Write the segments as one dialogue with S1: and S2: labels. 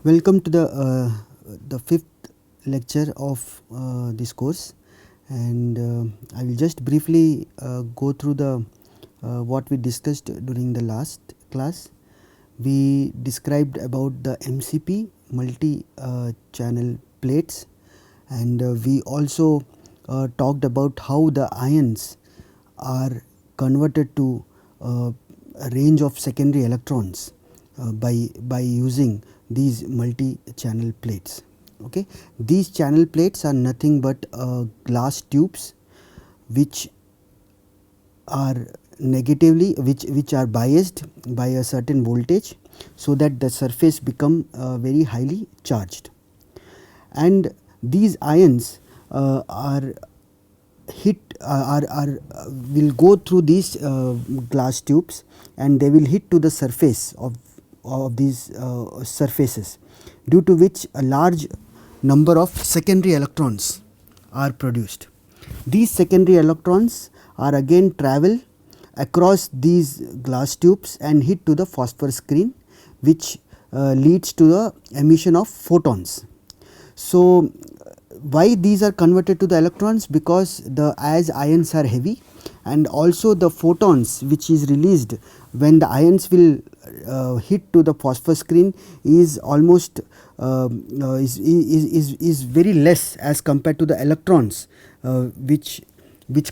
S1: Welcome to the fifth lecture of this course, and I will just briefly go through the what we discussed during the last class. We described about the MCP multi channel plates, and we also talked about how the ions are converted to a range of secondary electrons by using these multi channel plates. Okay, these channel plates are nothing but glass tubes which are which are biased by a certain voltage, so that the surface become very highly charged, and these ions are hit are will go through these glass tubes, and they will hit to the surface of these surfaces, due to which a large number of secondary electrons are produced. These secondary electrons are again travel across these glass tubes and hit to the phosphor screen, which leads to the emission of photons. So why these are converted to the electrons? Because as ions are heavy, and also the photons which is released when the ions will hit to the phosphor screen is almost is very less as compared to the electrons which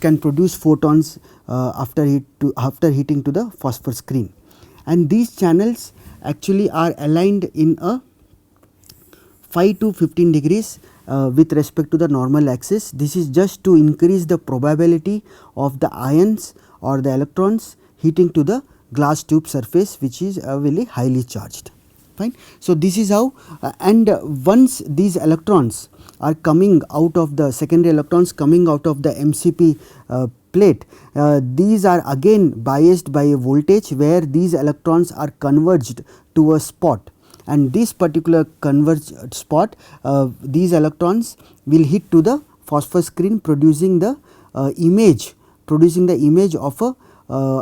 S1: can produce photons after hitting to the phosphor screen. And these channels actually are aligned in a 5 to 15 degrees with respect to the normal axis. This is just to increase the probability of the ions or the electrons hitting to the glass tube surface, which is really highly charged. Fine. So this is how and once these electrons are coming out of the secondary electrons coming out of the MCP plate, these are again biased by a voltage where these electrons are converged to a spot, and this particular converged spot, these electrons will hit to the phosphor screen, producing the image of a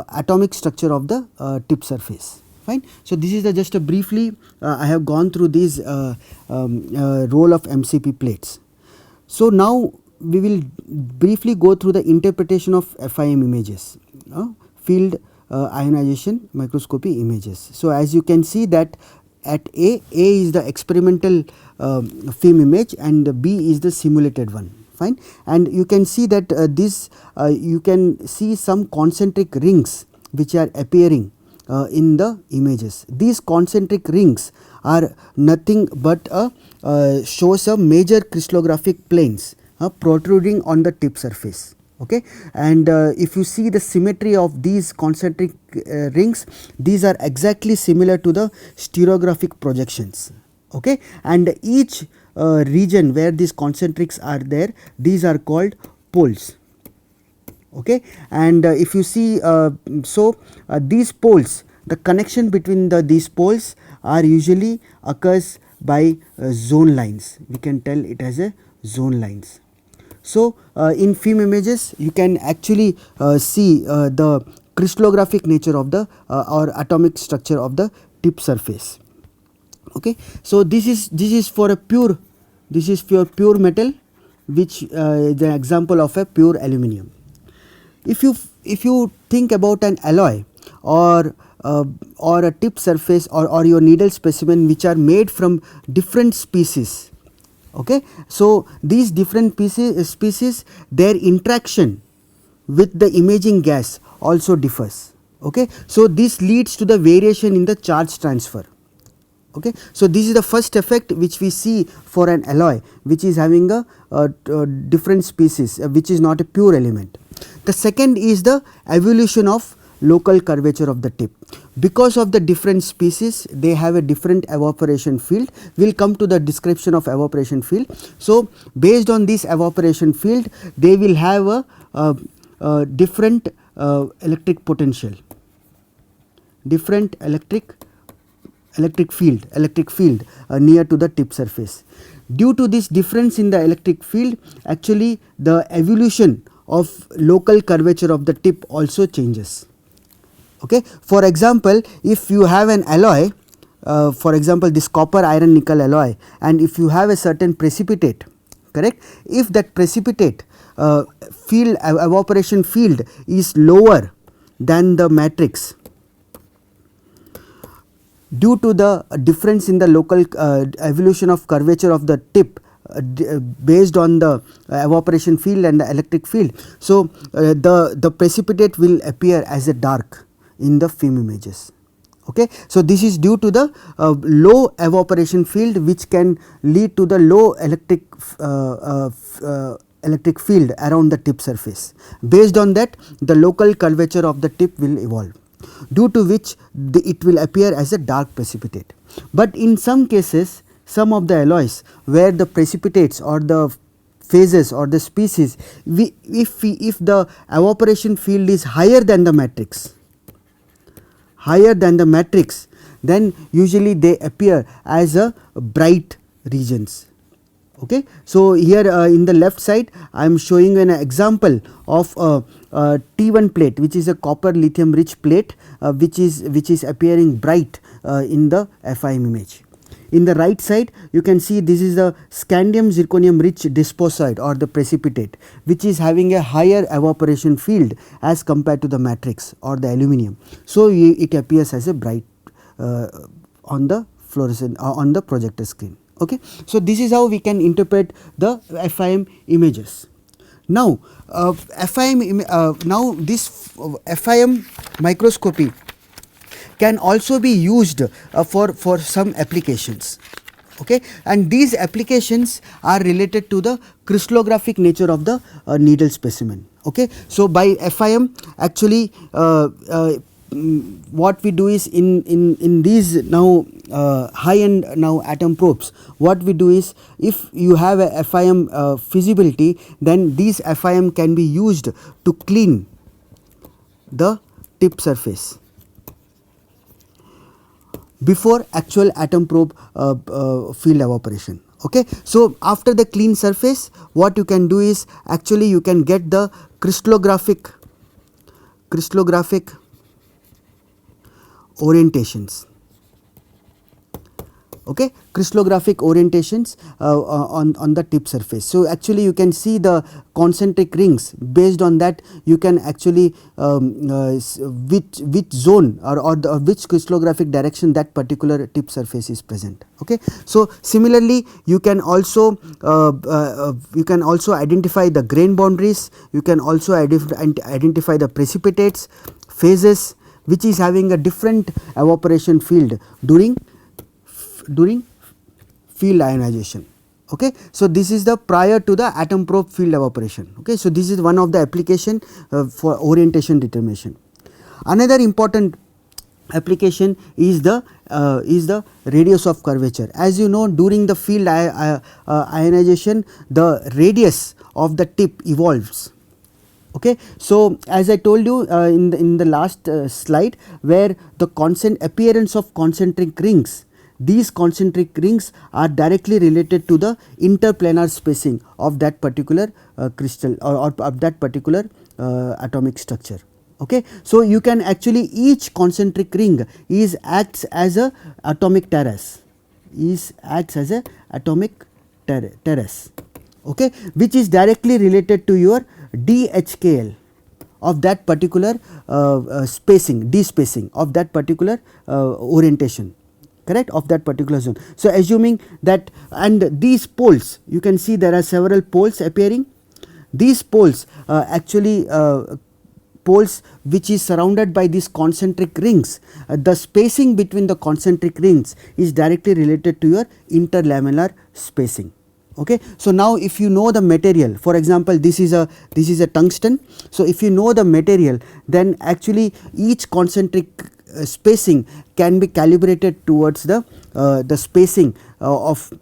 S1: atomic structure of the tip surface. Fine. So this is just a briefly I have gone through this role of MCP plates. So now we will briefly go through the interpretation of FIM images, field ionization microscopy images. So as you can see that at A is the experimental film image and B is the simulated one. Fine. And you can see that you can see some concentric rings which are appearing in the images. These concentric rings are nothing but shows a major crystallographic planes protruding on the tip surface. Okay. And if you see the symmetry of these concentric rings, these are exactly similar to the stereographic projections. Okay. And each region where these concentrics are there, these are called poles. Okay. And if you see these poles, the connection between these poles are usually occurs by zone lines. We can tell it as a zone lines. So in film images you can actually see the crystallographic nature of the or atomic structure of the tip surface. Okay. So this is for a pure metal, which is the example of a pure aluminium. If you think about an alloy or a tip surface or your needle specimen which are made from different species. Okay. So these different species, their interaction with the imaging gas also differs. Okay. So this leads to the variation in the charge transfer. Okay. So this is the first effect which we see for an alloy which is having a different species which is not a pure element. The second is the evolution of local curvature of the tip. Because of the different species, they have a different evaporation field. We will come to the description of evaporation field. So based on this evaporation field, they will have a different electric potential, different electric field near to the tip surface. Due to this difference in the electric field, actually the evolution of local curvature of the tip also changes. Okay. For example, if you have an alloy for example this copper iron nickel alloy, and if you have a certain precipitate, correct, if that precipitate field evaporation field is lower than the matrix due to the difference in the local evolution of curvature of the tip based on the evaporation field and the electric field. So, the precipitate will appear as a dark in the film images. Okay. So, this is due to the low evaporation field which can lead to the low electric field around the tip surface. Based on that, the local curvature of the tip will evolve, due to which it will appear as a dark precipitate. But in some cases, some of the alloys where the precipitates or the phases or the species, if the evaporation field is higher than the matrix, then usually they appear as a bright regions. Okay. So, here in the left side I am showing an example of a T1 plate, which is a copper lithium rich plate which is appearing bright in the FIM image. In the right side you can see this is the scandium zirconium rich disposoid or the precipitate, which is having a higher evaporation field as compared to the matrix or the aluminum. So, it appears as a bright on the fluorescent on the projector screen. Okay. So, this is how we can interpret the FIM images. Now, this FIM microscopy can also be used for some applications. Okay. And these applications are related to the crystallographic nature of the needle specimen. Okay. So, by FIM actually what we do is in these now high end now atom probes, what we do is, if you have a FIM feasibility, then these FIM can be used to clean the tip surface before actual atom probe field evaporation. Okay. So, after the clean surface, what you can do is actually you can get the crystallographic orientations. Okay, crystallographic orientations on the tip surface. So, actually you can see the concentric rings. Based on that you can actually which zone or which crystallographic direction that particular tip surface is present. Okay. So, similarly you can also identify the grain boundaries, you can also identify the precipitates, phases which is having a different evaporation field during field ionization. Okay. So, this is the prior to the atom probe field evaporation. Okay. So, this is one of the application for orientation determination. Another important application is the radius of curvature. As you know, during the field ionization, the radius of the tip evolves. Okay. So, as I told you in the last slide, where the appearance of concentric rings, these concentric rings are directly related to the interplanar spacing of that particular crystal or of that particular atomic structure. Okay. So, you can actually each concentric ring acts as a atomic terrace, terrace, okay, which is directly related to your DHKL of that particular spacing, d-spacing of that particular orientation, correct, of that particular zone. So, assuming that, and these poles, you can see there are several poles appearing. These poles actually poles which is surrounded by these concentric rings, the spacing between the concentric rings is directly related to your interlamellar spacing. Okay. So, now if you know the material, for example, this is a tungsten. So, if you know the material, then actually each concentric spacing can be calibrated towards the spacing of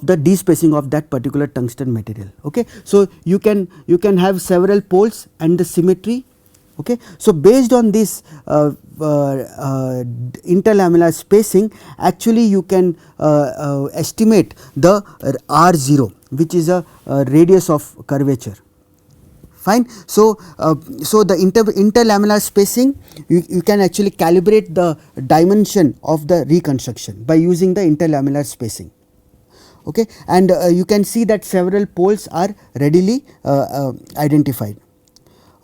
S1: the d-spacing of that particular tungsten material. Okay. So, you can have several poles and the symmetry. Okay. So, based on this interlamellar spacing, actually you can estimate the R0, which is a radius of curvature Fine. So, so the interlamellar spacing, you can actually calibrate the dimension of the reconstruction by using the interlamellar spacing. Okay, and you can see that several poles are readily identified.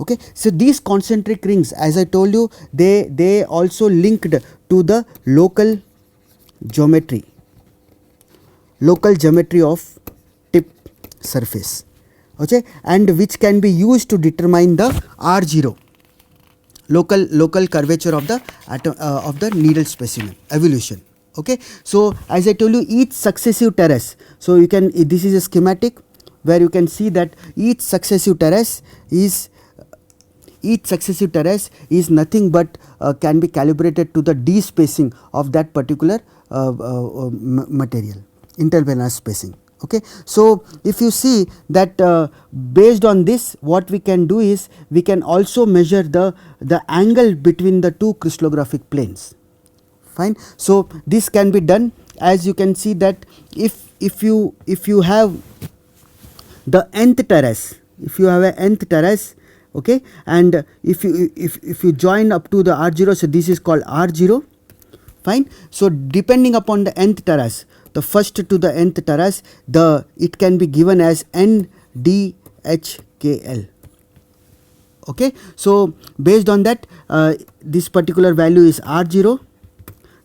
S1: Okay, so these concentric rings, as I told you, they also linked to the local geometry of tip surface, okay, and which can be used to determine the R0 local curvature of the needle specimen evolution. Okay, so as I told you, each successive terrace, so you can, this is a schematic where you can see that each successive terrace is nothing but can be calibrated to the d spacing of that particular material, interplanar spacing. Okay, so if you see that based on this, what we can do is we can also measure the angle between the two crystallographic planes. Fine. So this can be done, as you can see that if you have the nth terrace, okay, and if you join up to the R0, so this is called R0. Fine. So depending upon the nth terrace, the first to the nth terrace, it can be given as NDHKL. Okay, so based on that, this particular value is R0.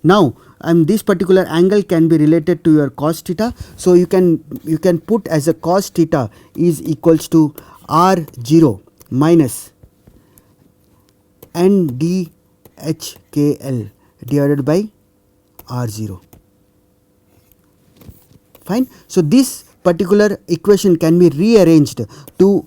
S1: Now, this particular angle can be related to your cos theta. So you can put as a cos theta is equals to R0 minus NDHKL divided by R0. Fine. So this particular equation can be rearranged to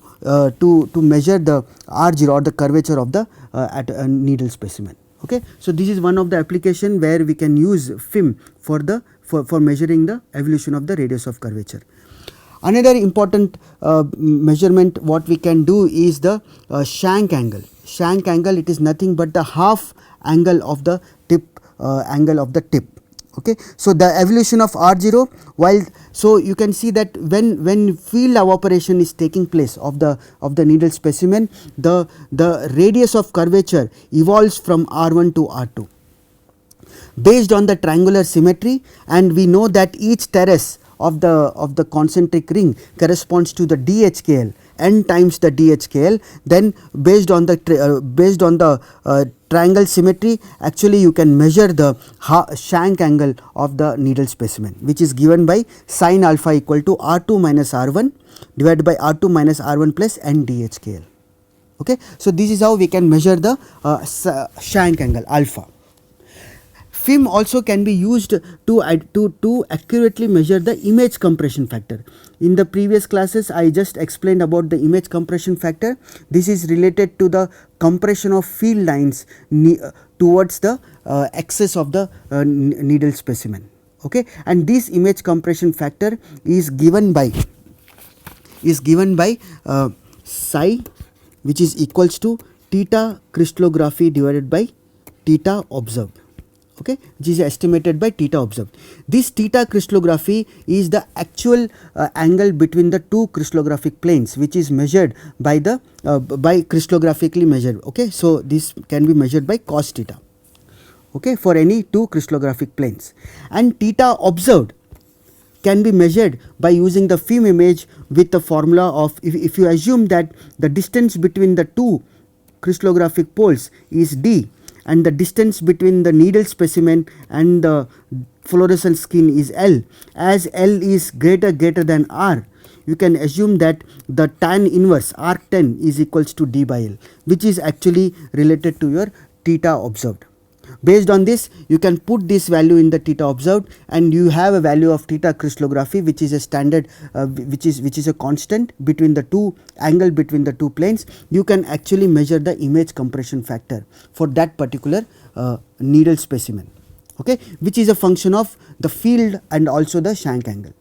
S1: measure the R0 or the curvature of the at a needle specimen. Okay, so this is one of the application where we can use film for measuring the evolution of the radius of curvature. Another important measurement what we can do is the shank angle. Shank angle, it is nothing but the half angle of the tip, Okay, so the evolution of R0, while, so you can see that when field evaporation is taking place of the needle specimen, the radius of curvature evolves from R1 to R2 based on the triangular symmetry, and we know that each terrace of the concentric ring corresponds to the DHKL, n times the DHKL. Then based on the triangle symmetry, actually you can measure the shank angle of the needle specimen, which is given by sin alpha equal to R2 minus R1 divided by R2 minus R1 plus n DHKL. Okay, so this is how we can measure the shank angle alpha. Film also can be used to accurately measure the image compression factor. In the previous classes, I just explained about the image compression factor. This is related to the compression of field lines towards the axis of the needle specimen. Okay, and this image compression factor is given by psi, which is equals to theta crystallography divided by theta observed. Okay, which is estimated by theta observed. This theta crystallography is the actual angle between the two crystallographic planes, which is measured by crystallographically measured. Okay, so this can be measured by cos theta. Okay, for any two crystallographic planes, and theta observed can be measured by using the film image with the formula of, if you assume that the distance between the two crystallographic poles is d, and the distance between the needle specimen and the fluorescent skin is L, as L is greater than R, you can assume that the tan inverse arc10 is equals to d by L, which is actually related to your theta observed. Based on this, you can put this value in the theta observed, and you have a value of theta crystallography, which is a standard, which is a constant between the two angle between the two planes. You can actually measure the image compression factor for that particular needle specimen. Okay, which is a function of the field and also the shank angle.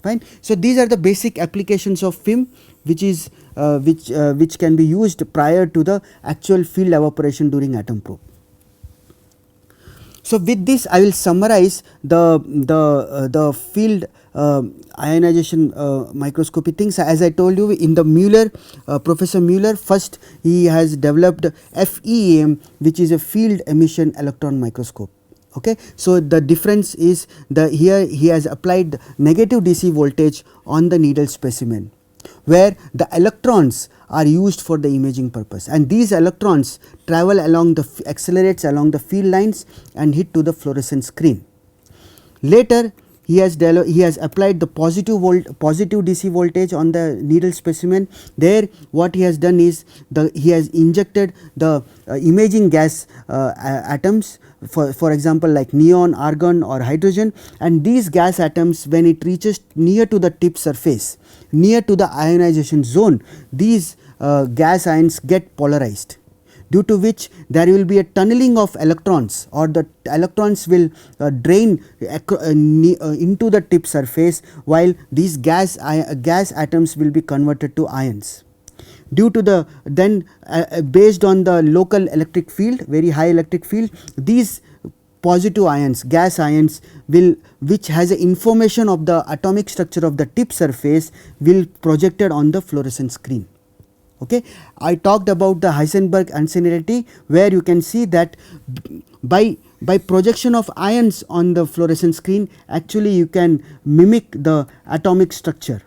S1: Fine. So these are the basic applications of film, which can be used prior to the actual field evaporation during atom probe. So with this I will summarize the field ionization microscopy things. As I told you, in the Mueller, Professor Mueller, first he has developed FEM, which is a field emission electron microscope. Okay, so the difference is here he has applied negative DC voltage on the needle specimen, where the electrons are used for the imaging purpose, and these electrons travel along the accelerates along the field lines and hit to the fluorescent screen. Later he has applied the positive DC voltage on the needle specimen. There what he has done is he has injected the imaging gas atoms, for example like neon, argon or hydrogen, and these gas atoms, when it reaches near to the tip surface, near to the ionization zone, these gas ions get polarized, due to which there will be a tunneling of electrons, or the electrons will drain into the tip surface, while these gas atoms will be converted to ions. Due to the based on the local electric field, very high electric field, these positive ions, gas ions, which has a information of the atomic structure of the tip surface, will projected on the fluorescent screen. Okay. I talked about the Heisenberg uncertainty, where you can see that by projection of ions on the fluorescent screen, actually you can mimic the atomic structure.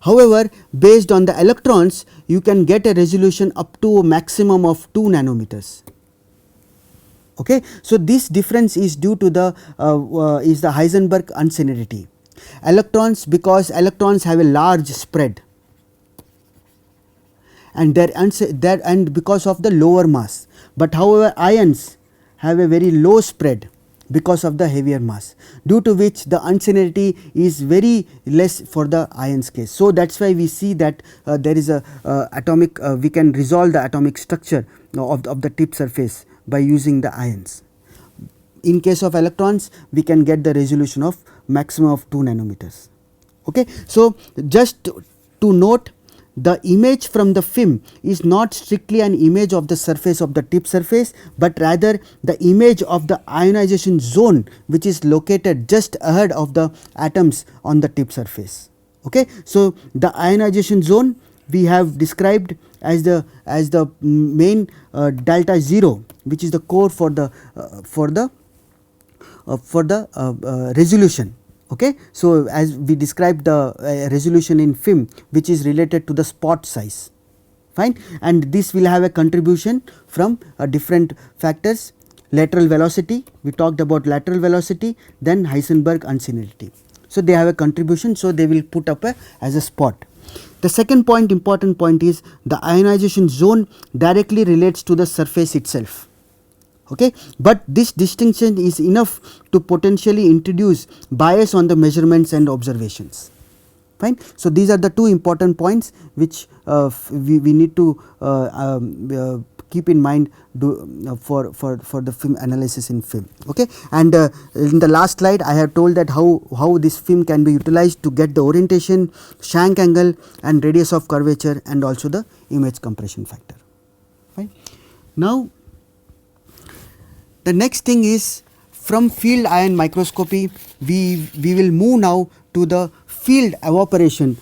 S1: However, based on the electrons, you can get a resolution up to a maximum of 2 nanometers. Okay. So this difference is due to the Heisenberg uncertainty. Electrons, because electrons have a large spread, and because of the lower mass, but however ions have a very low spread because of the heavier mass, due to which the uncertainty is very less for the ions case. So that is why we see that there is a atomic we can resolve the atomic structure of the tip surface by using the ions. In case of electrons, we can get the resolution of maximum of 2 nanometers. Okay. So just to note, the image from the film is not strictly an image of the surface of the tip surface, but rather the image of the ionization zone, which is located just ahead of the atoms on the tip surface. Okay. So the ionization zone we have described as the main delta 0, which is the core for the resolution. Okay. So as we described the resolution in film, which is related to the spot size, fine, and this will have a contribution from different factors. Lateral velocity, we talked about lateral velocity, then Heisenberg uncertainty. So they have a contribution, so they will put up as a spot. The second point, important point, is the ionization zone directly relates to the surface itself. Okay. But this distinction is enough to potentially introduce bias on the measurements and observations. Fine. So these are the two important points which we need to keep in mind for the film analysis in film. Okay. And in the last slide I have told that how this film can be utilized to get the orientation, Shank angle and radius of curvature, and also the image compression factor. Fine. Now the next thing is, from field ion microscopy we will move now to the field evaporation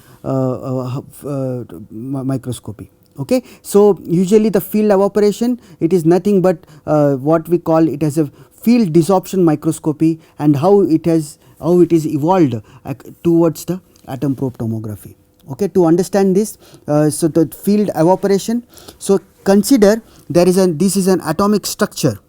S1: microscopy. Okay. So usually the field evaporation, it is nothing but what we call it as a field desorption microscopy, and how it is evolved towards the atom probe tomography. Okay. To understand this, so the field evaporation, so consider this is an atomic structure.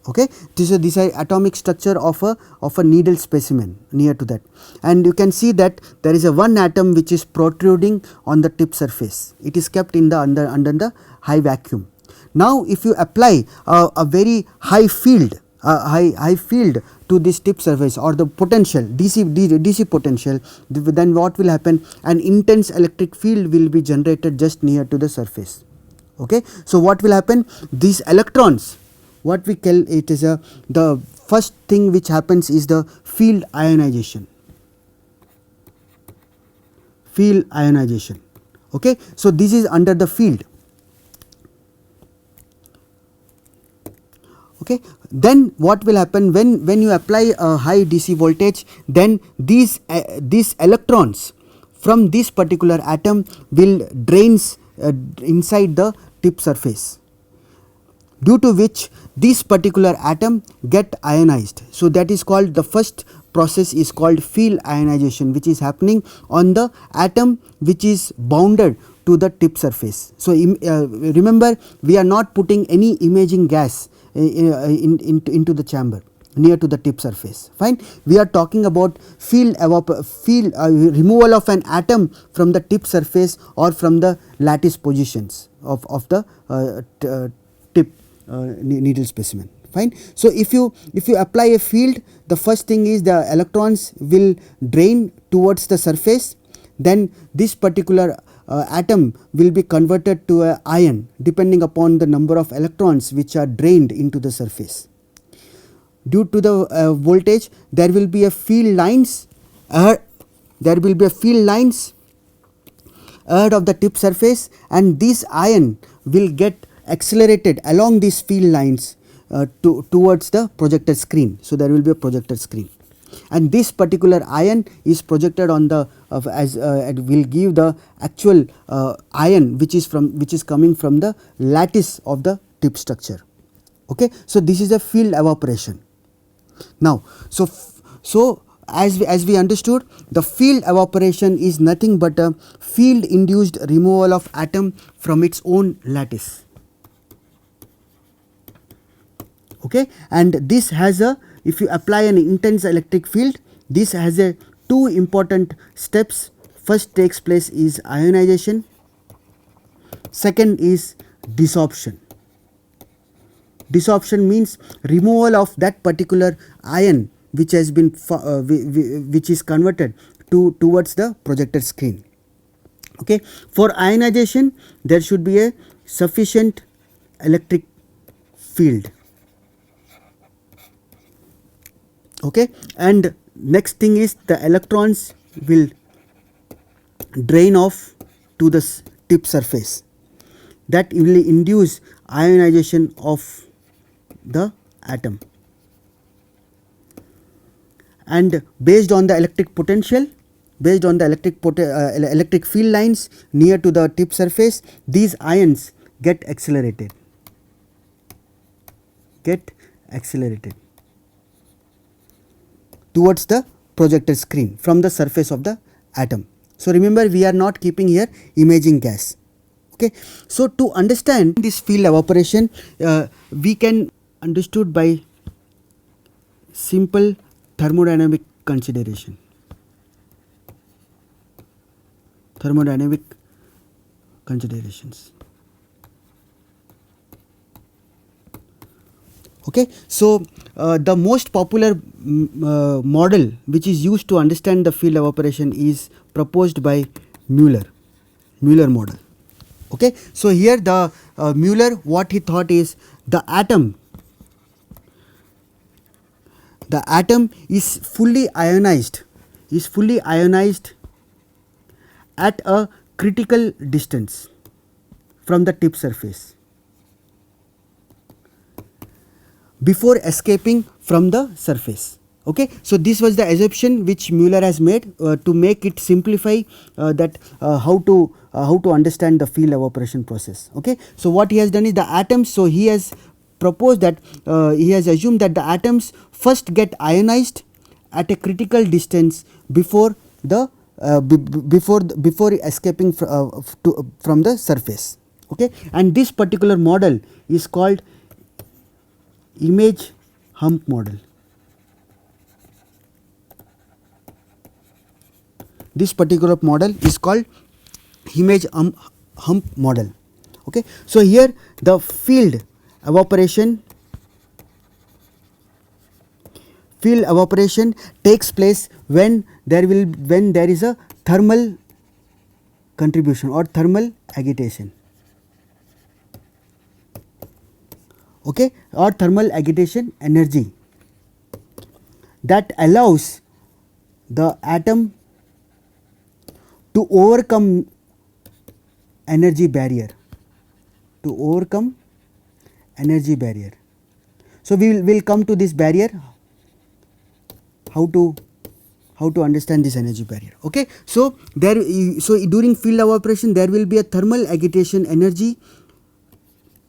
S1: Okay. This is atomic structure of a needle specimen near to that, and you can see that there is a one atom which is protruding on the tip surface. It is kept in the under the high vacuum. Now if you apply a very high field to this tip surface, or the potential DC potential, then what will happen? An intense electric field will be generated just near to the surface. Okay. So what will happen? These electrons, what we call it is the first thing which happens is the field ionization. Okay. So this is under the field. Okay, then what will happen when you apply a high DC voltage, then these electrons from this particular atom will drains inside the tip surface, due to which this particular atom get ionized. So that is called, the first process is called field ionization, which is happening on the atom which is bounded to the tip surface. So remember, we are not putting any imaging gas into the chamber near to the tip surface, fine. We are talking about removal of an atom from the tip surface or from the lattice positions of the tip needle specimen, fine. So if you apply a field, the first thing is the electrons will drain towards the surface, then this particular atom will be converted to a ion depending upon the number of electrons which are drained into the surface. Due to the voltage, there will be a field lines ahead of the tip surface, and this ion will get accelerated along these field lines towards the projector screen. So there will be a projector screen, and this particular ion is projected on the it will give the actual ion which is coming from the lattice of the tip structure. Okay, so this is a field evaporation. Now, so as we understood, the field evaporation is nothing but a field induced removal of atom from its own lattice. Okay, and this has a, if you apply an intense electric field, this has a two important steps. First takes place is ionization, second is desorption. Desorption means removal of that particular ion which has been which is converted towards the projector screen. Okay, for ionization there should be a sufficient electric field. Okay, and next thing is the electrons will drain off to the tip surface, that will induce ionization of the atom, and based on the electric potential, based on the electric field lines near to the tip surface, these ions get accelerated towards the projector screen from the surface of the atom. So remember, we are not keeping here imaging gas. Okay, so to understand this field evaporation, we can understood by simple thermodynamic consideration. Thermodynamic considerations. Okay, so the most popular model which is used to understand the field evaporation is proposed by Mueller model. Okay, so here the Mueller, what he thought is the atom is fully ionized at a critical distance from the tip surface before escaping from the surface. Okay, so this was the assumption which Mueller has made to make it simplify that how to understand the field evaporation process. Okay, so what he has done is the atoms, so he has proposed that he has assumed that the atoms first get ionized at a critical distance before the before escaping from the surface. Okay, and this particular model is called image hump model. This particular model is called image hump model. Okay, so here the field evaporation takes place when there is a thermal contribution or thermal agitation. Okay, or thermal agitation energy that allows the atom to overcome energy barrier. So we will come to this barrier, how to understand this energy barrier. Okay, so during field evaporation there will be a thermal agitation energy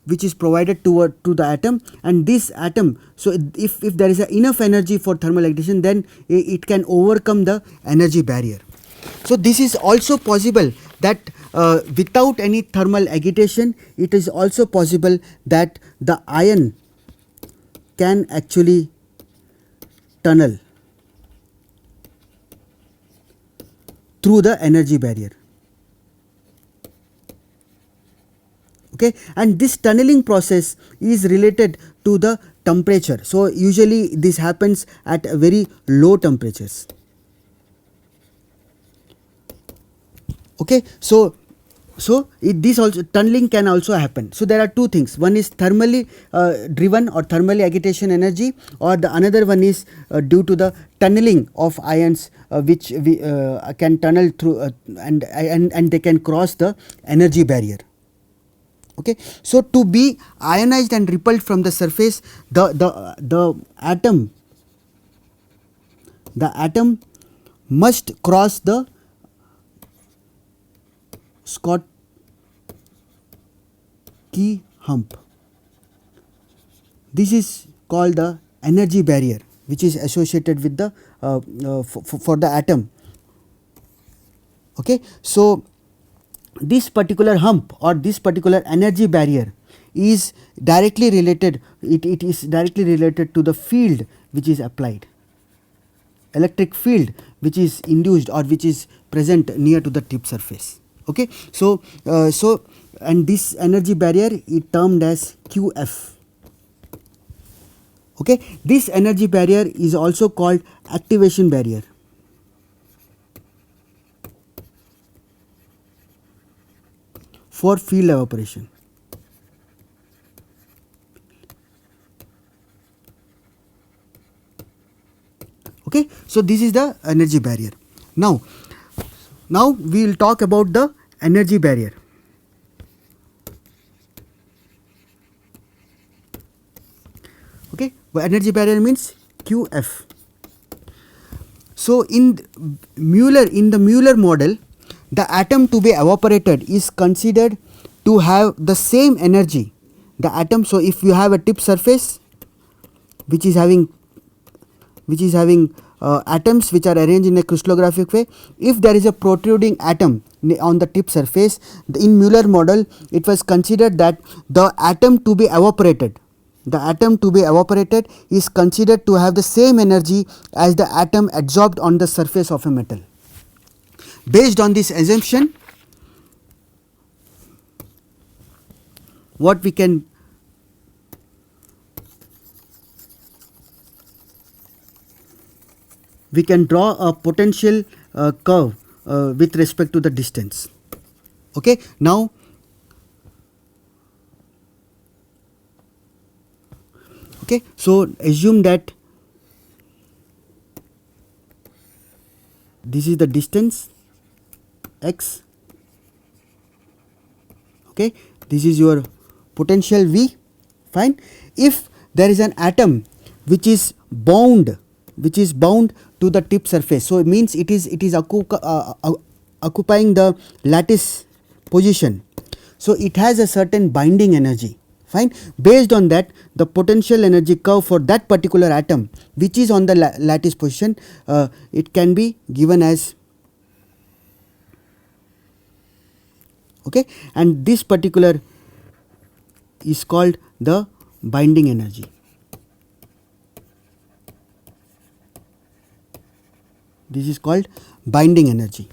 S1: which is provided to the atom, and this atom, so if there is enough energy for thermal agitation, then it can overcome the energy barrier. So this is also possible that without any thermal agitation, it is also possible that the ion can actually tunnel through the energy barrier. Okay, and this tunneling process is related to the temperature. So usually this happens at very low temperatures. Okay, so this also, tunneling can also happen. So there are two things, one is thermally driven or thermally agitation energy, or the another one is due to the tunneling of ions which we can tunnel through and they can cross the energy barrier. Okay, so to be ionized and repelled from the surface, the atom must cross the Schottky hump. This is called the energy barrier, which is associated with the for the atom. Okay, so this particular hump or this particular energy barrier is directly related, it is directly related to the field which is applied, electric field which is induced or which is present near to the tip surface. Okay, so and this energy barrier is termed as QF. Okay, this energy barrier is also called activation barrier. For field evaporation. Okay, so this is the energy barrier. Now we will talk about the energy barrier. Okay, energy barrier means QF. So in the Mueller model, the atom to be evaporated is considered to have the same energy. The atom, so if you have a tip surface which is having atoms which are arranged in a crystallographic way, if there is a protruding atom on the tip surface, in Mueller model it was considered that the atom to be evaporated is considered to have the same energy as the atom adsorbed on the surface of a metal. Based on this assumption, what we can draw a potential curve with respect to the distance. Okay, now so assume that this is the distance x. Okay, this is your potential V. Fine. If there is an atom which is bound to the tip surface, so it means it is occupying the lattice position, so it has a certain binding energy. Fine. Based on that, the potential energy curve for that particular atom which is on the lattice position, it can be given as, okay, and this particular is called the binding energy. This is called binding energy.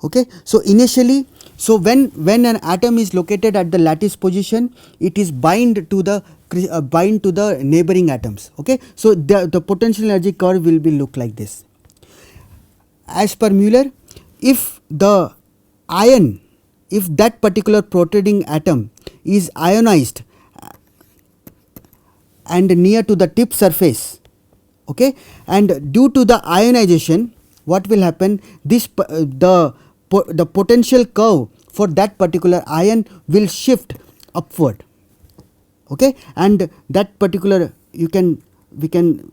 S1: Okay, so initially, so when an atom is located at the lattice position, it is bind to the neighboring atoms. Okay, so the potential energy curve will be look like this. As per Mueller, if that particular protruding atom is ionized and near to the tip surface, okay, and due to the ionization, what will happen, the potential curve for that particular ion will shift upward. okay, and that particular we can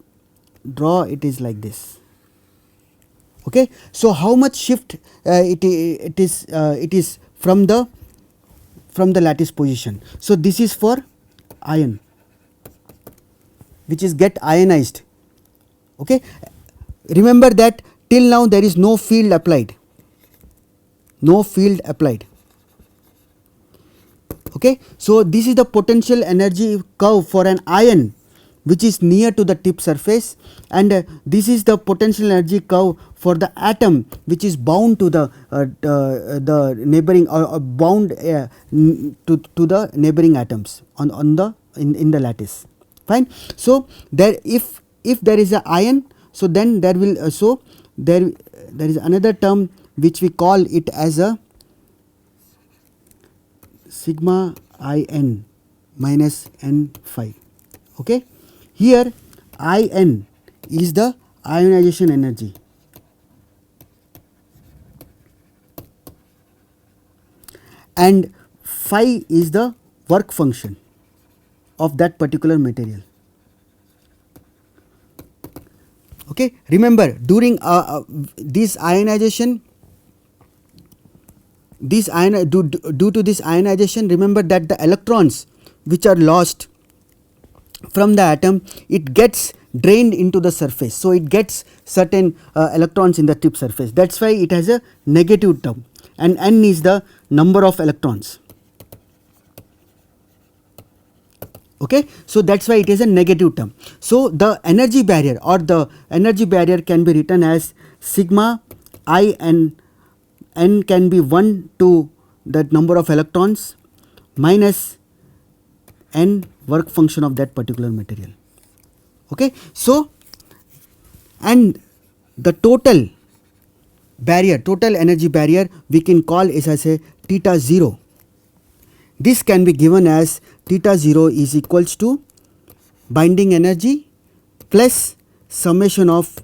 S1: draw it is like this, okay. So how much shift it is from the lattice position. So this is for ion which is get ionized, okay. Remember that till now there is no field applied, no field applied, okay. So this is the potential energy curve for an ion which is near to the tip surface, and this is the potential energy curve for the atom which is bound to the neighboring or bound to the neighboring atoms on the in the lattice, fine. So there if there is a ion, so then there will there is another term which we call it as a sigma in minus n phi, okay. Here in is the ionization energy and phi is the work function of that particular material, okay. Remember during this ionization, due to this ionization, remember that the electrons which are lost from the atom, it gets drained into the surface. So it gets certain electrons in the tip surface, that is why it has a negative term, and n is the number of electrons, okay. So that is why it is a negative term. So the energy barrier can be written as sigma I n can be 1 to the number of electrons minus n work function of that particular material, okay. So and the total energy barrier we can call is as a theta 0. This can be given as theta 0 is equals to binding energy plus summation of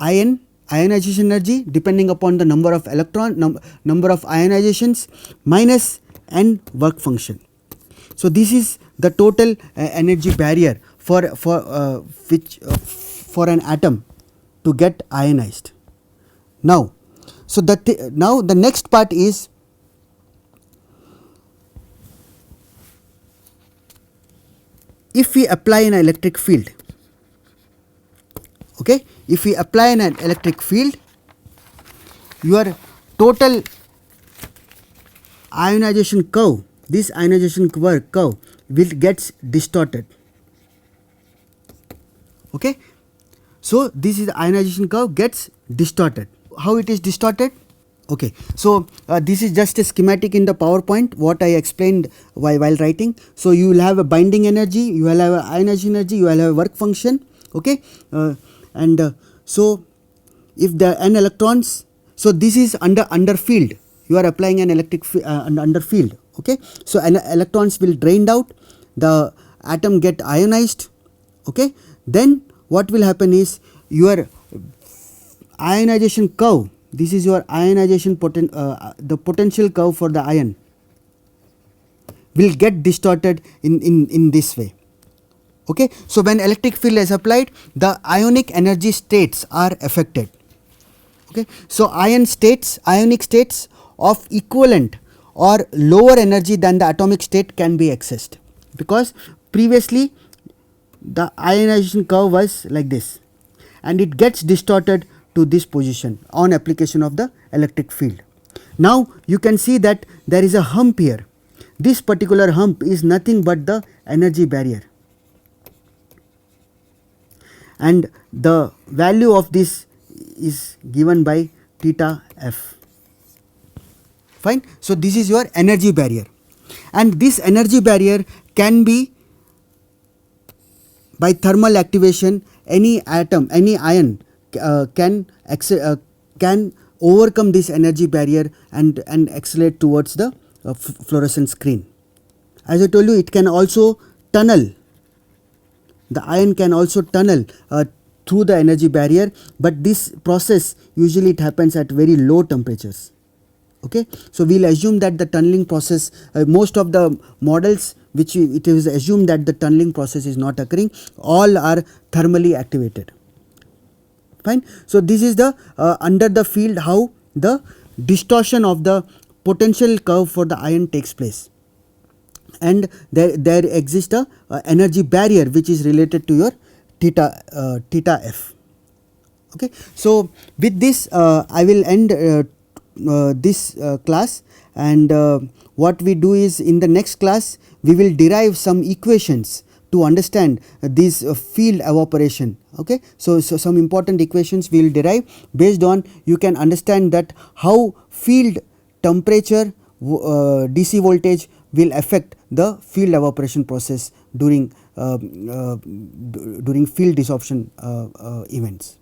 S1: ionization energy depending upon the number of number of ionizations minus n work function. So this is the total energy barrier for an atom to get ionized. Now, so now the next part is if we apply an electric field, okay, if we apply an electric field, your total ionization curve, this ionization curve will gets distorted, okay. So this is the ionization curve gets distorted. How it is distorted? Okay, so this is just a schematic in the PowerPoint what I explained while writing. So you will have a binding energy, you will have a ionization energy, you will have a work function, okay. So if the n electrons, so this is under field, you are applying an electric under field, okay. So electrons will drained out, the atom get ionized, okay. Then what will happen is your ionization curve, this is your ionization the potential curve for the ion will get distorted in this way, okay. So when electric field is applied, the ionic energy states are affected, okay. So ionic states of equivalent or lower energy than the atomic state can be accessed, because previously the ionization curve was like this and it gets distorted to this position on application of the electric field. Now you can see that there is a hump here. This particular hump is nothing but the energy barrier, and the value of this is given by theta f, fine. So this is your energy barrier, and this energy barrier can be by thermal activation. Any ion can overcome this energy barrier and accelerate towards the fluorescent screen. As I told you, it can also tunnel, the ion can also tunnel through the energy barrier, but this process usually it happens at very low temperatures, okay. So we will assume that the tunneling process, most of the models which it is assumed that the tunneling process is not occurring, all are thermally activated. Fine. So this is the under the field how the distortion of the potential curve for the ion takes place, and there exists a energy barrier which is related to your theta f. Okay. So with this I will end this class, and what we do is in the next class we will derive some equations to understand this field evaporation. Okay. So some important equations we will derive based on, you can understand that how field temperature, DC voltage will affect the field evaporation process during field desorption events.